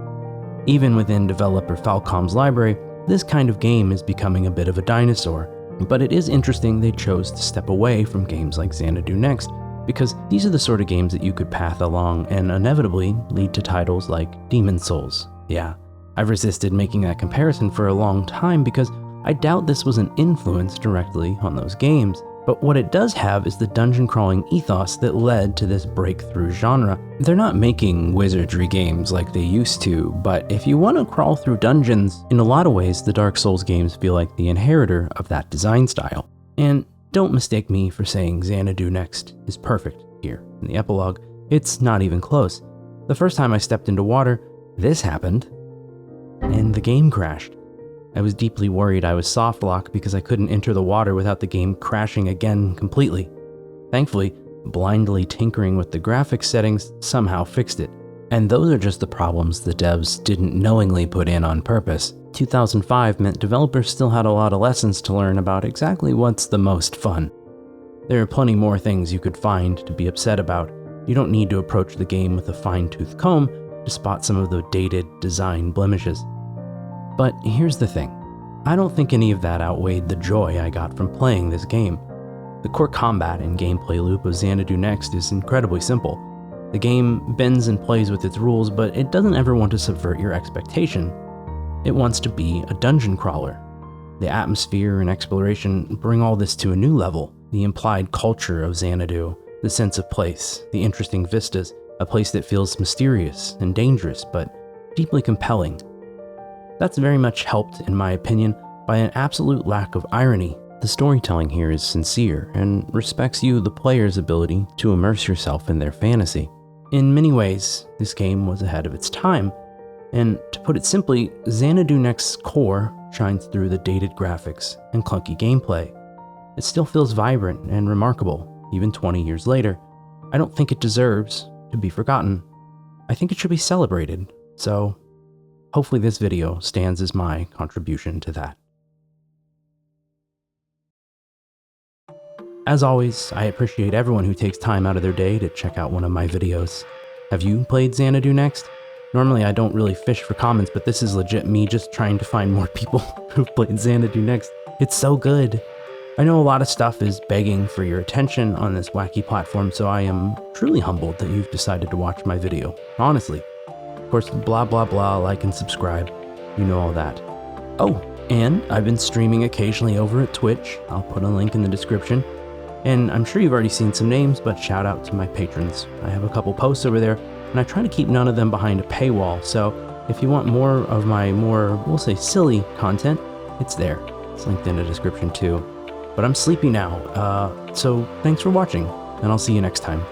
Even within developer Falcom's library, this kind of game is becoming a bit of a dinosaur, but it is interesting they chose to step away from games like Xanadu Next, because these are the sort of games that you could path along and inevitably lead to titles like Demon's Souls. Yeah, I've resisted making that comparison for a long time because I doubt this was an influence directly on those games, but what it does have is the dungeon crawling ethos that led to this breakthrough genre. They're not making wizardry games like they used to, but if you want to crawl through dungeons, in a lot of ways the Dark Souls games feel like the inheritor of that design style. And don't mistake me for saying Xanadu Next is perfect here. In the epilogue, it's not even close. The first time I stepped into water, this happened, and the game crashed. I was deeply worried I was soft locked because I couldn't enter the water without the game crashing again completely. Thankfully, blindly tinkering with the graphics settings somehow fixed it. And those are just the problems the devs didn't knowingly put in on purpose. 2005 meant developers still had a lot of lessons to learn about exactly what's the most fun. There are plenty more things you could find to be upset about. You don't need to approach the game with a fine-tooth comb to spot some of the dated design blemishes. But here's the thing, I don't think any of that outweighed the joy I got from playing this game. The core combat and gameplay loop of Xanadu Next is incredibly simple. The game bends and plays with its rules, but it doesn't ever want to subvert your expectation. It wants to be a dungeon crawler. The atmosphere and exploration bring all this to a new level. The implied culture of Xanadu, the sense of place, the interesting vistas, a place that feels mysterious and dangerous, but deeply compelling. That's very much helped, in my opinion, by an absolute lack of irony. The storytelling here is sincere and respects you, the player's ability to immerse yourself in their fantasy. In many ways, this game was ahead of its time, and to put it simply, Xanadu Next's core shines through the dated graphics and clunky gameplay. It still feels vibrant and remarkable, even 20 years later. I don't think it deserves to be forgotten. I think it should be celebrated, so hopefully this video stands as my contribution to that. As always, I appreciate everyone who takes time out of their day to check out one of my videos. Have you played Xanadu Next? Normally I don't really fish for comments, but this is legit me just trying to find more people who've played Xanadu Next. It's so good. I know a lot of stuff is begging for your attention on this wacky platform, so I am truly humbled that you've decided to watch my video, honestly. Of course, blah blah blah, like and subscribe, you know all that. Oh, and I've been streaming occasionally over at Twitch. I'll put a link in the description. And I'm sure you've already seen some names, but shout out to my patrons. I have a couple posts over there, and I try to keep none of them behind a paywall, so if you want more of my we'll say silly content, it's there. It's linked in the description too. But I'm sleepy now, so thanks for watching, and I'll see you next time.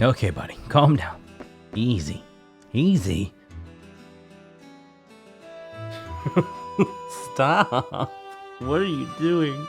Okay, buddy, calm down. Easy. Easy. Stop. What are you doing?